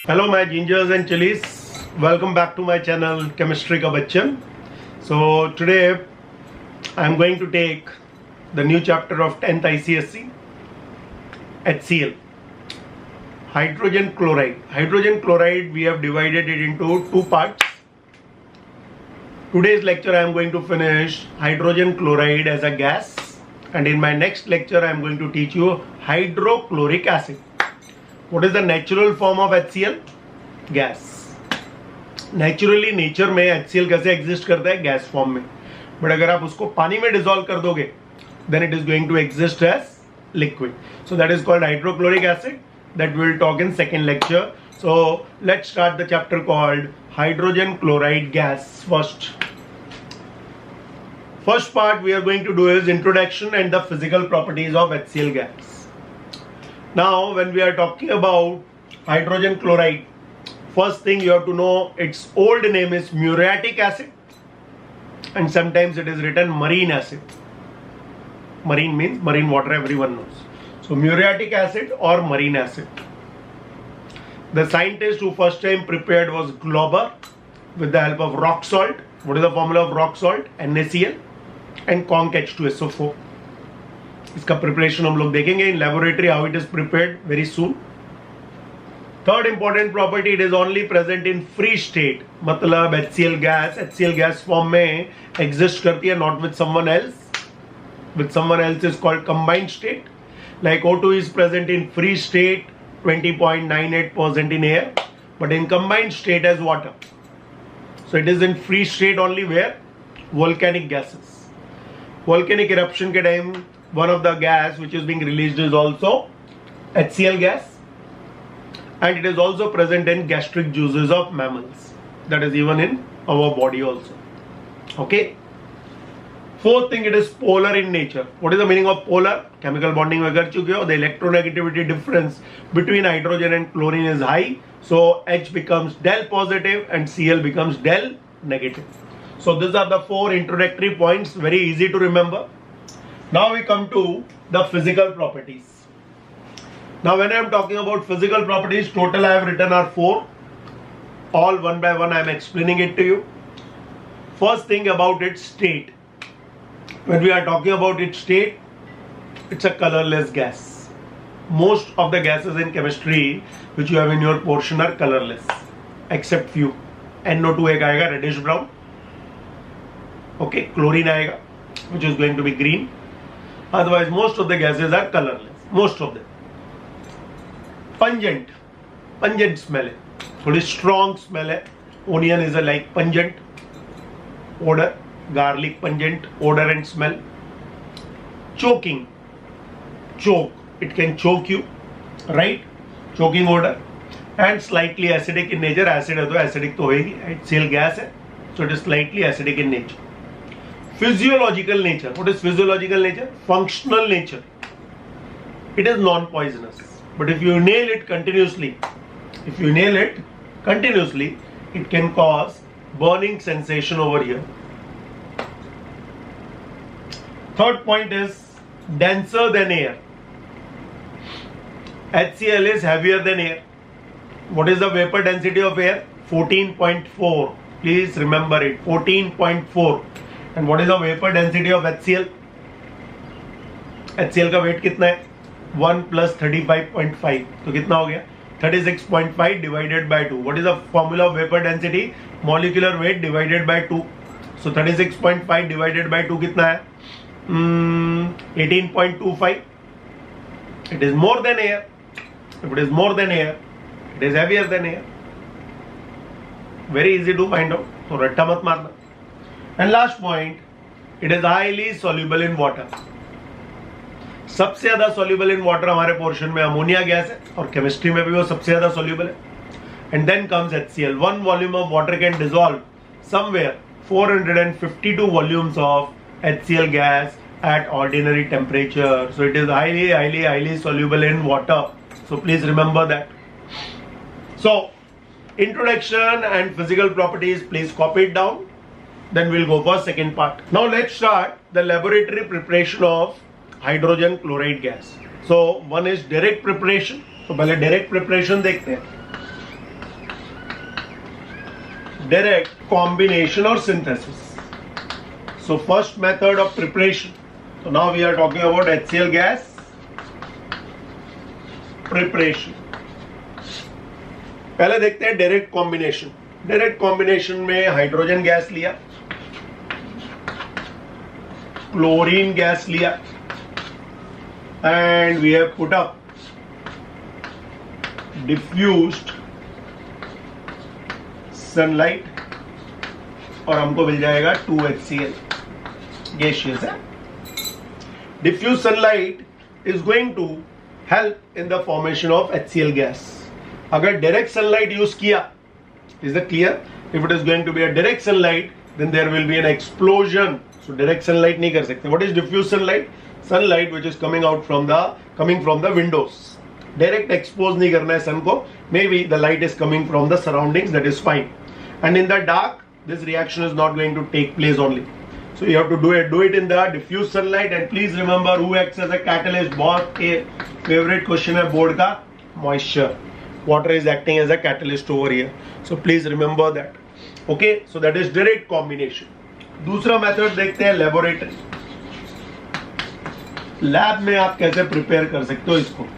Hello my gingers and chilies, welcome back to my channel Chemistry Ka Bachchan. So today I am going to take the new chapter of 10th ICSE, HCl, hydrogen chloride. Hydrogen chloride, we have divided it into two parts. Today's lecture I am going to finish hydrogen chloride as a gas, and in my next lecture I am going to teach you hydrochloric acid. What is the natural form of HCl? Gas. Naturally nature में HCl कैसे exist करता है? Gas form में. But अगर आप उसको पानी में डिसॉल्व कर दोगे then it is going to exist as liquid. So that is called hydrochloric acid. That will talk in second lecture. So let's start the chapter called hydrogen chloride gas. First part we are going to do is introduction and the physical properties of HCl gas. Now when we are talking about hydrogen chloride, first thing you have to know its old name is muriatic acid and sometimes it is written marine acid. Marine means marine water, everyone knows. So muriatic acid or marine acid. The scientist who first time prepared was Glauber with the help of rock salt. What is the formula of rock salt? NaCl and conc H2SO4. इसका preparation हम लोग देखेंगे in laboratory how it is prepared very soon. Third important property, it is only present in free state. मतलब HCl gas form में exist करती है, not with someone else. With someone else is called combined state. Like O2 is present in free state 20.98% in air, but in combined state as water. So it is in free state only where volcanic gases. Volcanic eruption के time one of the gas which is being released is also HCl gas, and it is also present in gastric juices of mammals. That is even in our body also. Okay. Fourth thing, it is polar in nature. What is the meaning of polar? Chemical bonding में कर चुके हो. The electronegativity difference between hydrogen and chlorine is high, so H becomes del positive and Cl becomes del negative. So these are the four introductory points, very easy to remember. Now we come to the physical properties. Now when I am talking about physical properties, total I have written are 4. All one by one I am explaining it to you. First thing about its state. When we are talking about its state, it's a colorless gas. Most of the gases in chemistry which you have in your portion are colorless, except few. NO2 एक आएगा reddish brown. Okay, chlorine आएगा which is going to be green. Otherwise most of the gases are colorless. Most of them. Pungent smell है, थोड़ी strong smell है. Onion is a like pungent odor. Garlic pungent odor and smell. Choke, it can choke you, right? Choking odor. And slightly acidic in nature. Acid है तो acidic तो होगी. HCl gas है, so it is slightly acidic in nature. Physiological nature. What is physiological nature? Functional nature. It is non-poisonous, but if you inhale it continuously, it can cause burning sensation over here. Third point is denser than air. HCl is heavier than air. What is the vapor density of air? 14.4. Please remember it, 14.4. And what is the vapor density of HCl? HCl का weight कितना है? 1 plus 35.5. तो कितना हो गया? 36.5 divided by 2. What is the formula of vapor density? Molecular weight divided by 2. So 36.5 divided by 2 कितना है? 18.25. It is more than air. If it is more than air, it is heavier than air. Very easy to find out. So रट्टा मत मारना. And last point, it is highly soluble in water. सबसे ज्यादा soluble in water हमारे portion में ammonia gas है, और chemistry में भी वो सबसे ज्यादा soluble है. And then comes HCl. 1 volume of water can dissolve somewhere 452 volumes of HCl gas at ordinary temperature. So it is highly soluble in water. So please remember that. So introduction and physical properties, please copy it down. Then we'll go for second part. Now let's start the laboratory preparation of hydrogen chloride gas. So one is direct preparation. तो पहले direct preparation देखते हैं. direct combination or synthesis. So first method of preparation. So now we are talking about HCl gas preparation. पहले देखते हैं direct combination. Direct combination में hydrogen gas लिया, chlorine gas लिया, and we have put up diffused sunlight और हमको मिल जाएगा 2HCl. गैसियस है. Diffuse sunlight is going to help in the formation of HCl gas. अगर डायरेक्ट सनलाइट यूज किया, is the clear? If it is going to be a direct sunlight then there will be an explosion. So direct sunlight नहीं कर सकते. What is diffuse sunlight? Sunlight which is coming from the windows. Direct expose नहीं करना है sun को. Maybe the light is coming from the surroundings, that is fine. And in the dark this reaction is not going to take place only. So you have to do it in the diffuse sunlight. And please remember who acts as a catalyst. बहुत favorite question है board का, moisture. Water is acting as a catalyst over here. So please remember that. Okay, so that is direct combination. दूसरा method देखते हैं laboratory. Lab में आप कैसे prepare कर सकते हो इसको.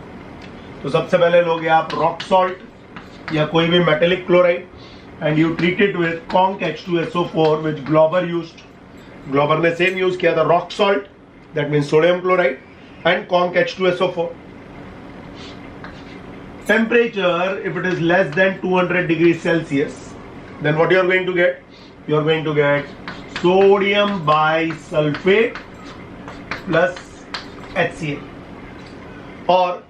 तो सबसे पहले लोगे आप रॉक सॉल्ट या कोई भी metallic chloride and you treat it with conc H2SO4 which Glauber used. Glauber ने same use किया था rock salt, that means sodium chloride, and conc H2SO4. Temperature, if it is less than 200 degrees Celsius, then what you are going to get? You are going to get sodium bisulfate plus HCl. और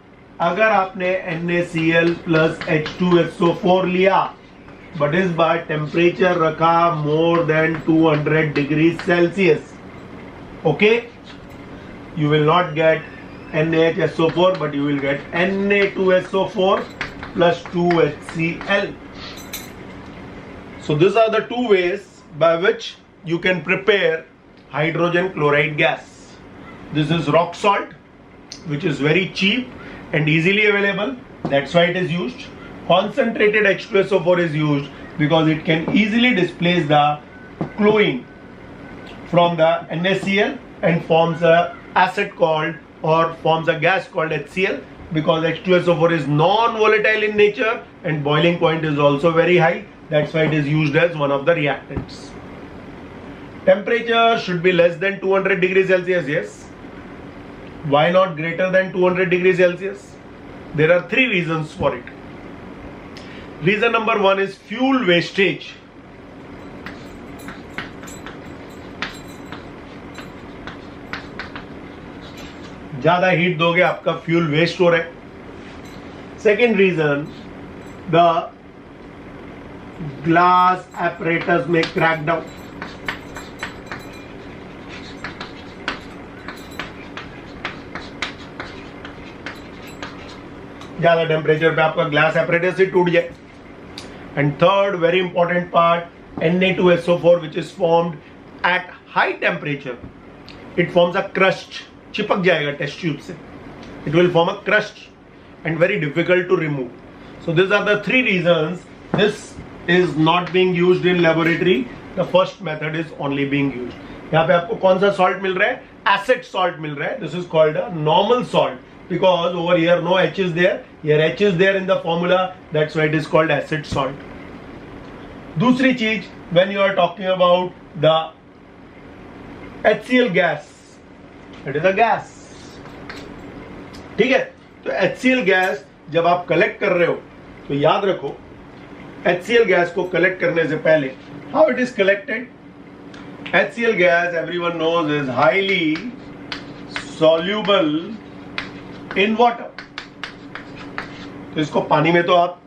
अगर आपने NaCl plus H2SO4 लिया but इस बार temperature रखा more than 200 degrees Celsius, okay, you will not get NaHSO4 but you will get Na2SO4 plus 2HCl. So these are the two ways by which you can prepare hydrogen chloride gas. This is rock salt, which is very cheap and easily available, that's why it is used. Concentrated H2SO4 is used because it can easily displace the chlorine from the NaCl and forms a acid called, or forms a gas called HCl, because H2SO4 is non-volatile in nature and boiling point is also very high. That's why it is used as one of the reactants. Temperature should be less than 200 degrees Celsius, yes. Why not greater than 200 degrees Celsius? There are three reasons for it. Reason number one is fuel wastage. ज्यादा heat दोगे आपका fuel waste हो रहा है. Second reason, the glass apparatus में crack down. ज्यादा temperature पे आपका ग्लास apparatus ही टूट जाए. And third very important part, Na2SO4 which is formed at high temperature, it forms a crust. चिपक जाएगा टेस्ट ट्यूब से. It will form a crust and very difficult to remove. So these are the three reasons this is not being used in laboratory. The first method is only being used. यहाँ पे आपको कौन सा salt मिल रहा है? Acid salt मिल रहा है. This is called a normal salt. Because over here no H is there, here H is there in the formula, that's why it is called acid salt. दूसरी चीज, when you are talking about the HCl gas, it is a gas. ठीक है, तो HCl gas जब आप collect कर रहे हो तो याद रखो HCl गैस को कलेक्ट करने से पहले how it is collected. HCl gas everyone knows is highly soluble in water. तो इसको पानी में तो आप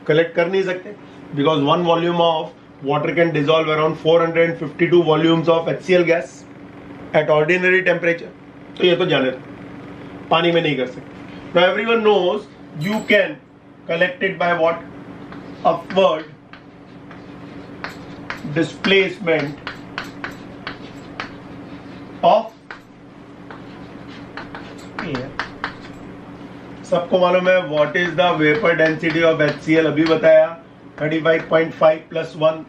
कलेक्ट कर नहीं सकते, because 1 volume of water can dissolve around 452 volumes of HCl gas at ordinary temperature. तो ये तो जाने दो, पानी में नहीं कर सकते. Now everyone knows you can collect it by what? Upward displacement of air. सबको मालूम है what is the vapour density of HCl, अभी बताया. 35.5 plus 1,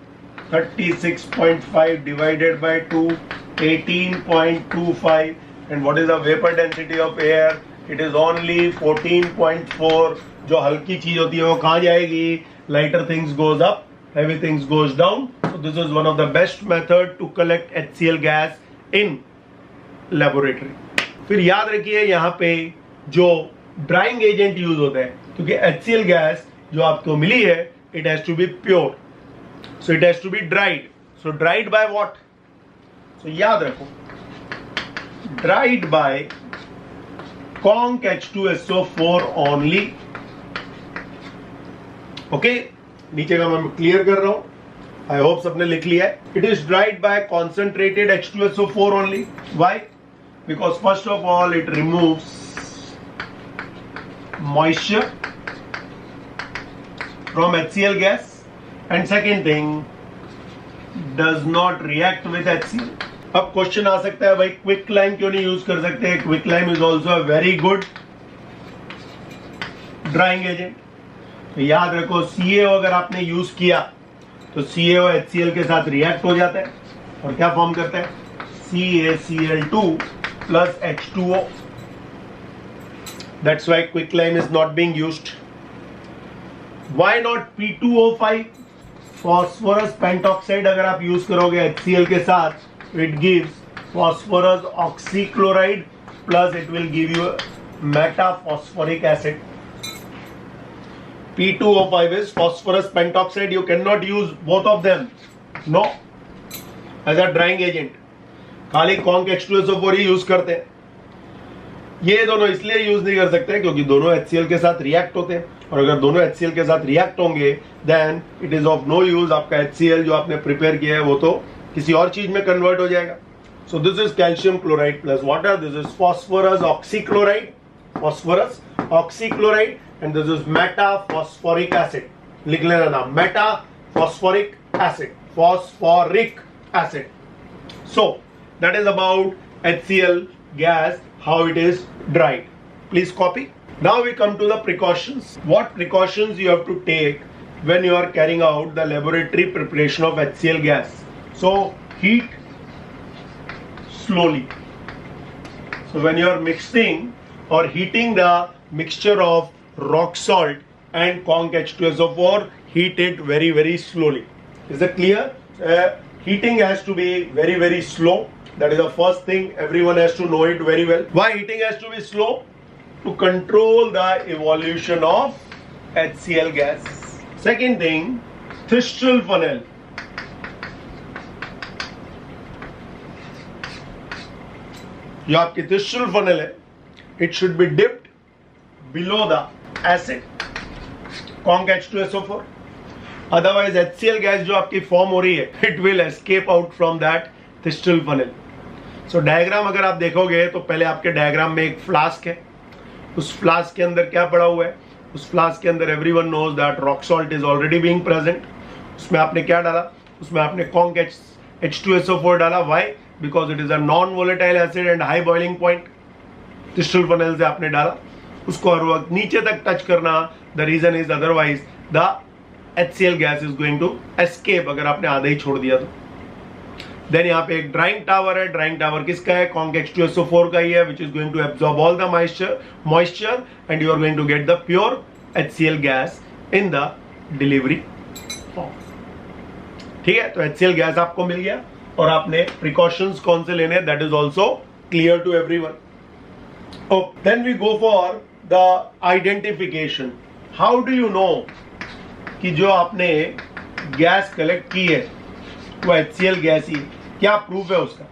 36.5 divided by 2, 18.25. And what is the vapor density of air? It is only 14.4. जो हल्की चीज होती है वो कहाँ जाएगी? Lighter things goes up, heavy things goes down. So this is one of the best method to collect HCl gas in laboratory. फिर याद रखिए यहाँ पे जो ड्राइंग एजेंट यूज होता है, क्योंकि HCl गैस जो आपको मिली है, it has to be pure, so it has to be dried. So dried by what? So याद रखो, dried by conc H2SO4 only. Okay, नीचे का मैं क्लियर कर रहा हूं, आई होप सबने लिख लिया है. It is dried by concentrated H2SO4 only. Why? Because first of all it removes moisture from HCl gas, and second thing, does not react with HCl. अब क्वेश्चन आ सकता है, भाई क्विक लाइम क्यों नहीं यूज कर सकते? Quick lime is also a very good drying agent. याद रखो, CaO अगर आपने यूज किया तो CaO HCl के साथ रिएक्ट हो जाता है और क्या फॉर्म करता है? CaCl2 plus H2O. That's why quicklime is not being used. Why not P2O5? Phosphorus pentoxide अगर आप यूज करोगे HCl के साथ, it gives phosphorus oxychloride plus it will give you metaphosphoric acid. P2O5 is phosphorus pentoxide. You cannot use both of them. No, as a drying agent. खाली conc H2SO4 ही use करते हैं. ये दोनों इसलिए use नहीं कर सकते क्योंकि दोनों HCl के साथ रिएक्ट होते हैं, और अगर दोनों HCl के साथ रिएक्ट होंगे then it is of no use. आपका HCl जो आपने प्रिपेयर किया है वो तो किसी और चीज में कन्वर्ट हो जाएगा. सो this is calcium chloride plus water. This is phosphorus oxychloride, phosphorus oxychloride, and this is metaphosphoric acid. लिख लेना नाम, metaphosphoric acid, phosphoric acid. So that is about HCl gas, how it is dried. Please copy. Now we come to the precautions. What precautions you have to take when you are carrying out the laboratory preparation of HCl gas? So heat slowly. So when you are mixing or heating the mixture of rock salt and conc H2SO4, heat it very, very slowly. Is that clear? Heating has to be very, very slow. That is the first thing. Everyone has to know it very well. Why heating has to be slow? To control the evolution of HCl gas. Second thing, Thistral funnel. जो आपकी Thistral funnel है, it should be dipped below the acid conc H2SO4. Otherwise HCl gas जो आपकी form हो रही है, it will escape out from that Thistral funnel. So diagram अगर आप देखोगे तो पहले आपके डायग्राम में एक फ्लास्क है. उस फ्लास्क के अंदर क्या पड़ा हुआ है? उस फ्लास्क के अंदर everyone knows that rock salt is already being present. उसमें आपने क्या डाला? उसमें आपने conc H2SO4 डाला. Why? Because it is a non volatile acid and high boiling point. Thistral funnel से आपने डाला, उसको हर वक्त नीचे तक टच करना. The reason is otherwise the HCl gas is going to escape, अगर आपने आधा ही छोड़ दिया तो. देन यहाँ पे एक ड्राइंग टावर है. ड्राइंग टावर किसका है? conc H2SO4 का ही है, which is going to absorb all the moisture and you are going to get the pure HCl gas in the delivery form. ठीक है, तो HCl गैस आपको मिल गया, और आपने प्रिकॉशंस कौन से लेने, that is also clear to everyone. Then we go for the identification. How do you know कि जो आपने गैस कलेक्ट की है वो HCl गैस ही? क्या प्रूफ है उसका?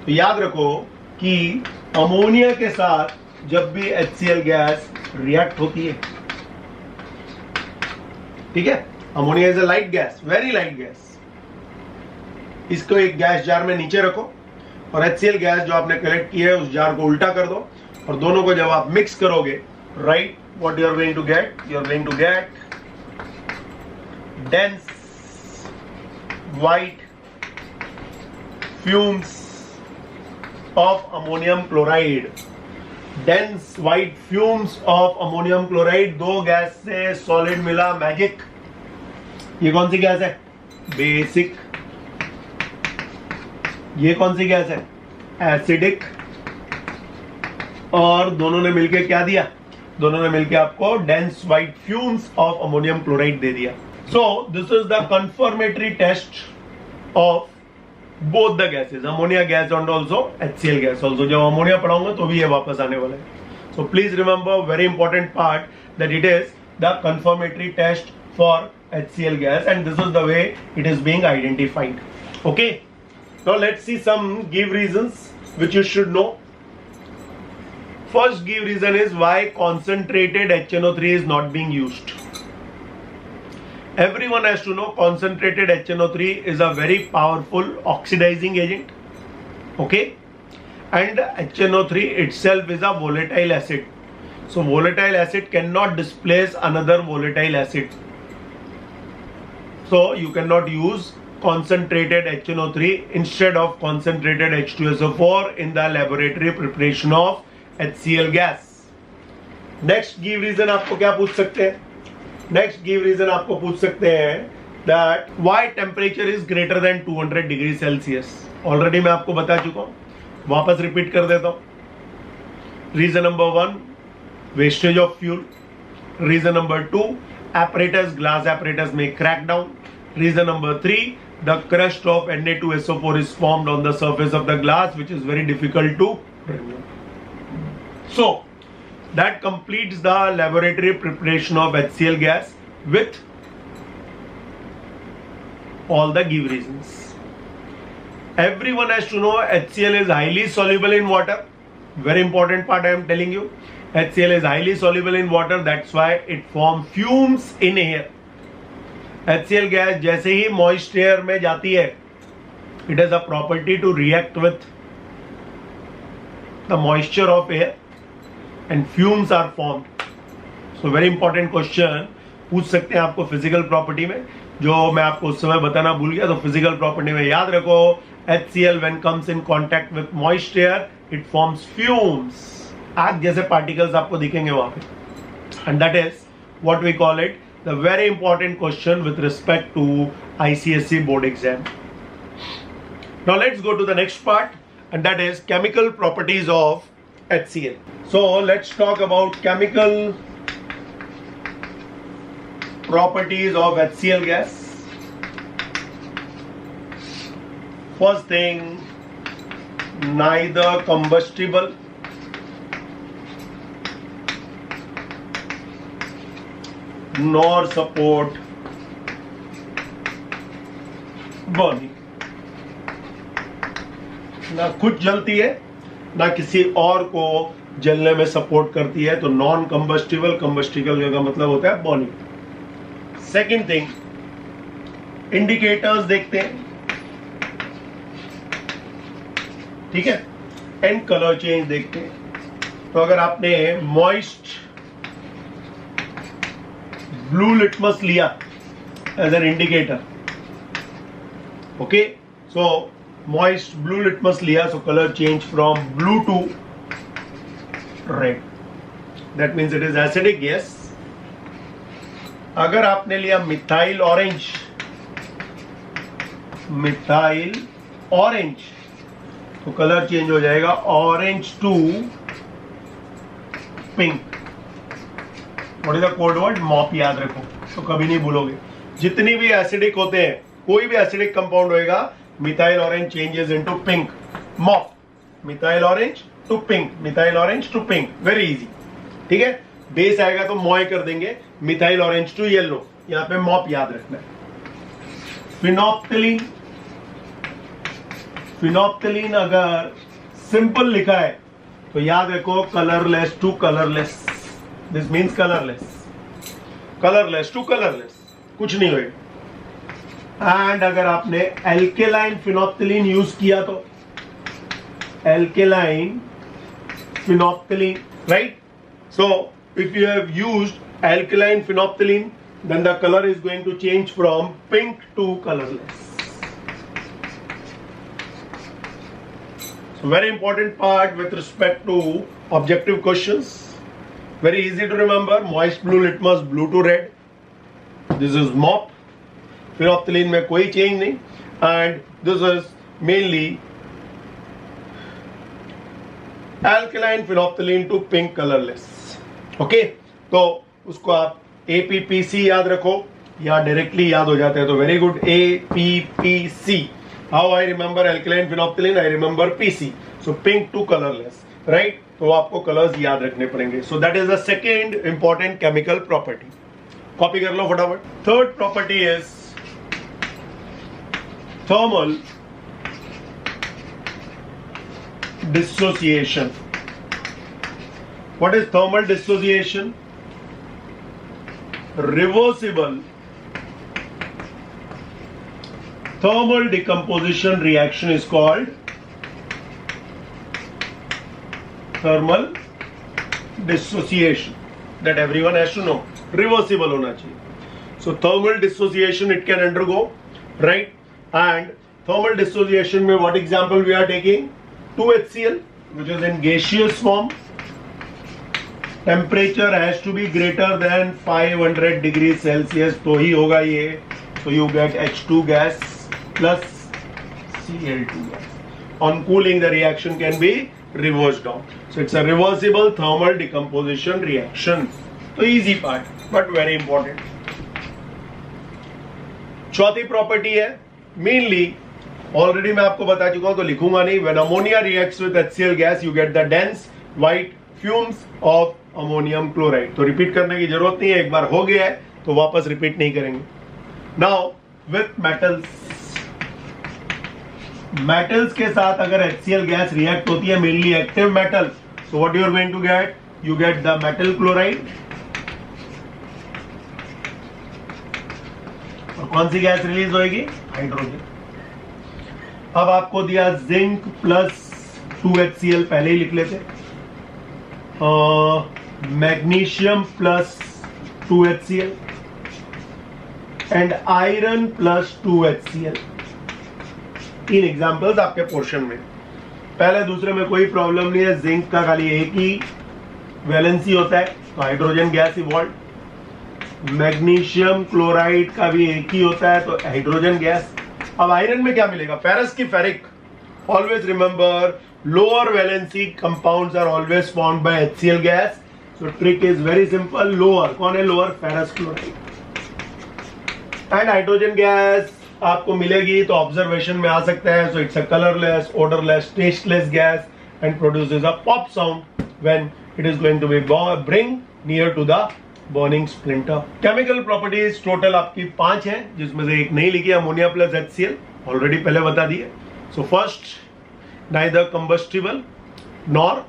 तो याद रखो कि अमोनिया के साथ जब भी HCl गैस रिएक्ट होती है, ठीक है, ammonia is a light gas, very light gas. इसको एक गैस जार में नीचे रखो और HCl गैस जो आपने कलेक्ट की है उस जार को उल्टा कर दो, और दोनों को जब आप मिक्स करोगे, right, what you are going to get? You are going to get dense white fumes of ammonium chloride. Dense white fumes of ammonium chloride. दो गैस से सॉलिड मिला, मैजिक. ये कौन सी गैस है? बेसिक। ये कौन सी गैस है? एसिडिक। और दोनों ने मिलके क्या दिया? दोनों ने मिलके आपको dense white fumes of ammonium chloride दे दिया। So this is the confirmatory test of both the gases, ammonia gas and also HCl gas also. जब अमोनिया पढ़ाऊंगा तो भी ये वापस आने वाला है। So please remember very important part that it is the confirmatory test for HCl gas and this is the way it is being identified. Okay, now let's see some give reasons which you should know. First give reason is why concentrated HNO3 is not being used. Everyone has to know concentrated HNO3 is a very powerful oxidizing agent. Okay, and HNO3 itself is a volatile acid. So volatile acid cannot displace another volatile acid. So you cannot use concentrated HNO3 instead of concentrated H2SO4 in the laboratory preparation of HCl gas. Next give reason आपको क्या पूछ सकते हैं? Next give reason आपको पूछ सकते हैं that why temperature is greater than 200 degree Celsius. Already मैं आपको बता चुका हूँ, वापस रिपीट कर देता हूँ। Reason number 1, wastage of fuel. Reason number 2, apparatus, glass apparatus may crack down. Reason number 3, the crust of Na2SO4 is formed on the surface of the glass, which is very difficult to remove. So that completes the laboratory preparation of HCl gas with all the give reasons. Everyone has to know HCl is highly soluble in water. Very important part I am telling you. HCl is highly soluble in water, that's why it forms fumes in air. HCl gas जैसे ही moist air में जाती है, it has a property to react with the moisture of air and fumes are formed. So very important question पूछ सकते हैं आपको physical property में, जो मैं आपको उस समय बताना भूल गया। तो फिजिकल प्रॉपर्टी में याद रखो, HCl when comes in contact with moist air, it forms fumes. आग जैसे पार्टिकल्स आपको दिखेंगे वहां पे, and that is what we call it the very important question with respect to ICSE board exam. Now let's go to the next part, and that is chemical properties of HCl. So let's talk about chemical properties of HCl gas. First thing, neither combustible nor support burning. ना खुद जलती है, ना किसी और को जलने में सपोर्ट करती है। तो नॉन कंबस्टिबल, कंबस्टिबल का मतलब होता है बर्निंग। सेकेंड थिंग, इंडिकेटर्स देखते हैं, ठीक है, एंड कलर चेंज देखते हैं। तो अगर आपने मॉइस्ट ब्लू लिटमस लिया as an indicator, okay, so moist blue litmus लिया, so colour change from blue to red, that means it is acidic gas. अगर आपने लिया मिथाइल ऑरेंज, मिथाइल ऑरेंज, तो कलर चेंज हो जाएगा orange to pink. What is the code word? MOP. याद रखो, तो कभी नहीं भूलोगे। जितनी भी एसिडिक होते हैं, कोई भी एसिडिक कंपाउंड होएगा, methyl orange changes into pink, mop. Methyl orange to pink, methyl orange to pink, very easy, ठीक है। बेस आएगा तो मॉय कर देंगे, मिथाइल ऑरेंज टू येलो, यहां पे मॉप याद रखना है। फिनोप्थिलीन, फिनोप्थिलीन अगर सिंपल लिखा है तो याद रखो colourless to colourless, this means colourless, colourless to colourless, कुछ नहीं होगा। एंड अगर आपने एल्केलाइन फिनोप्थिलीन यूज किया तो alkaline phenolphthalein, right? So if you have used alkaline phenolphthalein, then the color is going to change from pink to colorless. So very important part with respect to objective questions. Very easy to remember, moist blue litmus, blue to red. This is mop. Phenolphthalein में कोई change नहीं, and this is mainly alkaline phenolphthalein to pink colourless. Okay, तो उसको आप APPC याद रखो या directly याद हो जाते हैं तो very good, APPC। How I remember alkaline phenolphthalein? I remember PC, so pink to colourless, right? तो आपको कलर्स याद रखने पड़ेंगे। So that is the second important chemical property, copy कर लो फटाफट। Third property is thermal dissociation. What is thermal dissociation? Reversible thermal decomposition reaction is called thermal dissociation. That everyone has to know. Reversible होना चाहिए. So thermal dissociation it can undergo, right? And thermal dissociation में what example we are taking? 2HCl, which is in gaseous form. Temperature has to be greater than 500 degrees Celsius, तो ही होगा ये. So you get H2 gas plus Cl2 gas. On cooling, the reaction can be reversed down. So it's a reversible thermal decomposition reaction. So easy part, but very important. चौथी property है mainly, already मैं आपको बता चुका हूं तो लिखूंगा नहीं। When ammonia reacts with HCl gas, you get the dense white fumes of ammonium chloride. तो रिपीट करने की जरूरत नहीं है, एक बार हो गया है तो वापस रिपीट नहीं करेंगे। नाउ विथ मेटल्स के साथ अगर HCl गैस रिएक्ट होती है, mainly active metal, so what you are going to get? You get the metal chloride. और कौन सी गैस रिलीज होगी? हाइड्रोजन। अब आपको दिया जिंक प्लस 2HCl, पहले ही लिख लेते, magnesium plus 2HCl and iron plus 2HCl। तीन एग्जांपल्स आपके पोर्शन में। पहले दूसरे में कोई प्रॉब्लम नहीं है, जिंक का खाली एक ही वैलेंसी होता है तो hydrogen gas evolve. Magnesium chloride का भी एक ही होता है तो हाइड्रोजन गैस। अब आयरन में क्या मिलेगा? फेरस की ferric. Always remember, lower valency compounds are always formed by HCl gas. So trick is very simple, lower. कौन है lower? Ferrous chloride. And hydrogen gas आपको मिलेगी तो ऑब्जर्वेशन में आ सकता है। So it's a colourless, odourless, tasteless gas and produces a pop sound when it is going to be bring near to the burning splinter. Chemical properties total आपकी 5 हैं, जिसमें से एक नहीं लिखी, अमोनिया प्लस HCl, ऑलरेडी पहले बता दिए। So first, neither combustible nor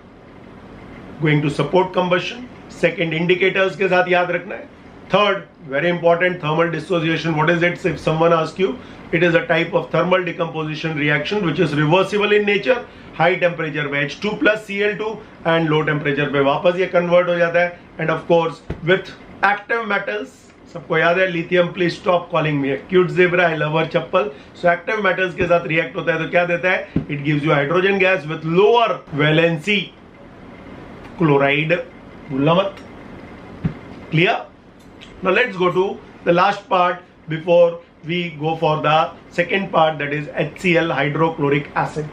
going to support combustion. Second, indicators के साथ याद रखना है। Third, very important, thermal dissociation. What is it? If someone asks you, it is a type of thermal decomposition reaction which is reversible in nature. High temperature पे H2 plus Cl2 and low temperature पे वापस ये convert हो जाता है. And of course with active metals, सबको याद है lithium, please stop calling me a cute zebra, I love her chappal. So active metals के साथ react होता है तो क्या देता है? It gives you hydrogen gas with lower valency chloride. भूलना मत. Clear? Now let's go to the last part before we go for the second part, that is HCl, hydrochloric acid.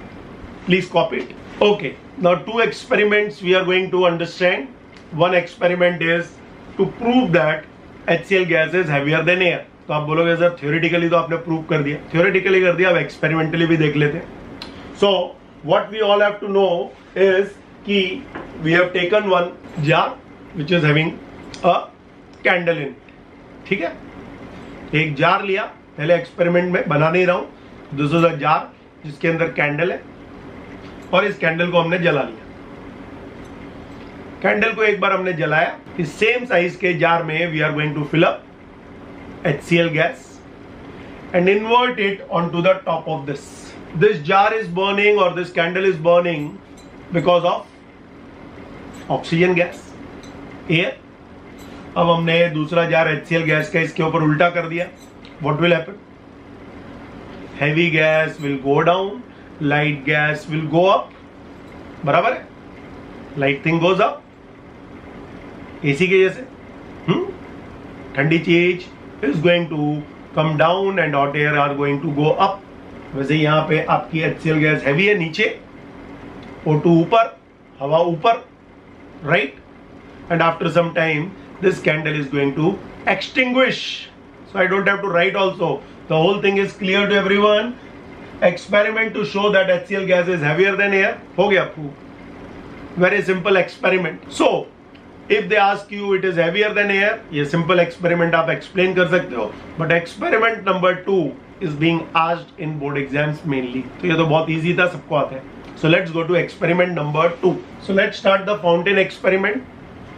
Please copy it. Okay, now 2 experiments we are going to understand. One experiment is to prove that HCl gas is heavier than air. तो आप बोलोगे sir theoretically तो आपने prove कर दिया, theoretically कर दिया, अब experimentally भी देख लेते हैं. So what we all have to know is कि we have taken one jar which is having a candle in. ठीक है, एक जार लिया, पहले एक्सपेरिमेंट में बना नहीं रहा हूं, दिस इज अ जार जिसके अंदर कैंडल है और इस कैंडल को हमने जला लिया. कैंडल को एक बार हमने जलाया, इस सेम साइज के जार में we are going to fill up HCl gas and invert it onto the top of this. This jar is burning और this candle is burning because of oxygen gas, air. अब हमने दूसरा jar HCl gas का इसके ऊपर उल्टा कर दिया. What will happen? Heavy gas will go down, light gas will go up. बराबर है, light thing goes up, AC के जैसे. ठंडी चीज is going to come down and hot air are going to go up. वैसे यहाँ पे आपकी HCl गैस हैवी है नीचे, O2 ऊपर, हवा ऊपर, right? And after some time this candle is going to extinguish. So I don't have to write also. The whole thing is clear to everyone. Experiment to show that HCl gas is heavier than air. हो गया proof. Very simple experiment. So if they ask you it is heavier than air, ये simple experiment आप explain कर सकते हो. But experiment number 2 is being asked in board exams mainly. तो ये तो बहुत easy था, सबको आता है. So let's go to experiment number 2. So let's start the fountain experiment.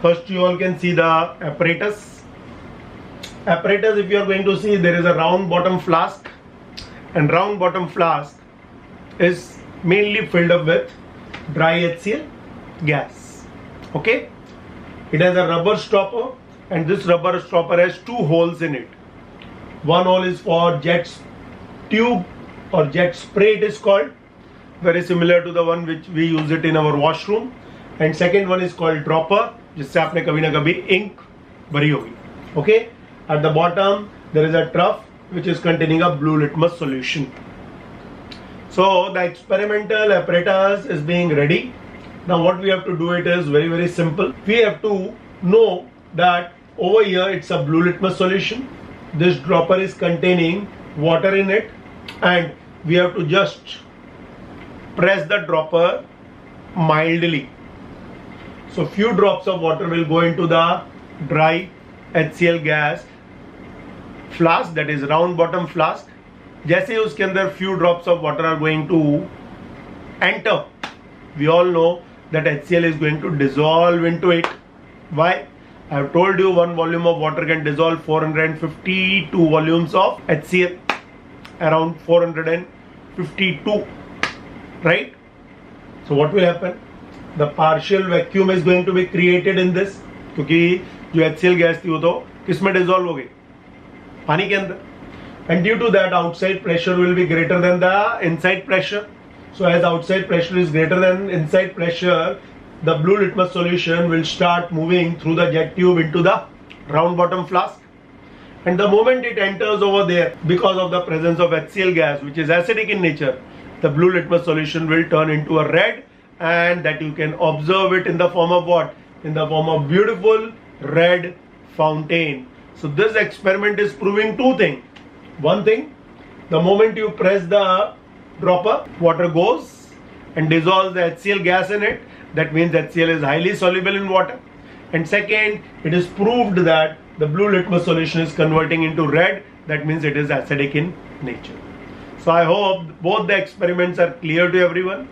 First you all can see the apparatus. Apparatus, if you are going to see, there is a round bottom flask, and round bottom flask is mainly filled up with dry HCl gas. Okay, it has a rubber stopper, and this rubber stopper has 2 holes in it. One hole is for jet tube or jet spray, it is called, very similar to the one which we use it in our washroom. And second one is called dropper, जिससे आपने कभी ना कभी ink भरी होगी. Okay, at the bottom there is a trough which is containing a blue litmus solution. So the experimental apparatus is being ready. Now what we have to do, it is very simple. We have to know that over here it's a blue litmus solution. This dropper is containing water in it, and we have to just press the dropper mildly. So few drops of water will go into the dry HCl gas flask, that is round bottom flask. जैसे ही उसके अंदर few drops of water are going to enter, we all know that HCl is going to dissolve into it. Why? I have told you 1 volume of water can dissolve 452 volumes of HCl, around 452, right? So what will happen? The partial vacuum is going to be created in this, क्योंकि जो HCl gas थी वो तो किसमें dissolve हो गई, पानी के अंदर. And due to that, outside pressure will be greater than the inside pressure. So as outside pressure is greater than inside pressure, the blue litmus solution will start moving through the jet tube into the round bottom flask. And the moment it enters over there, because of the presence of HCl gas, which is acidic in nature, the blue litmus solution will turn into a red, and that you can observe it in the form of what? In the form of beautiful red fountain. So this experiment is proving 2 things. One thing, the moment you press the dropper, water goes and dissolves the HCl gas in it. That means HCl is highly soluble in water. And second, it is proved that the blue litmus solution is converting into red. That means it is acidic in nature. So I hope both the experiments are clear to everyone.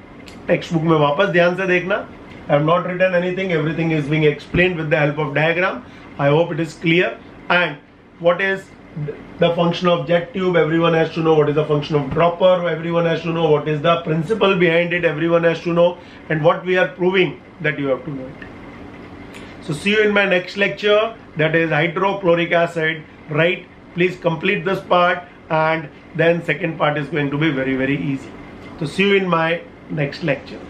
Textbook में वापस ध्यान से देखना. I have not written anything. Everything is being explained with the help of diagram. I hope it is clear. And what is the function of jet tube? Everyone has to know. What is the function of dropper? Everyone has to know. What is the principle behind it? Everyone has to know. And what we are proving, that you have to know it. So see you in my next lecture, that is hydrochloric acid, right? Please complete this part, and then second part is going to be very easy. So see you in my next lecture.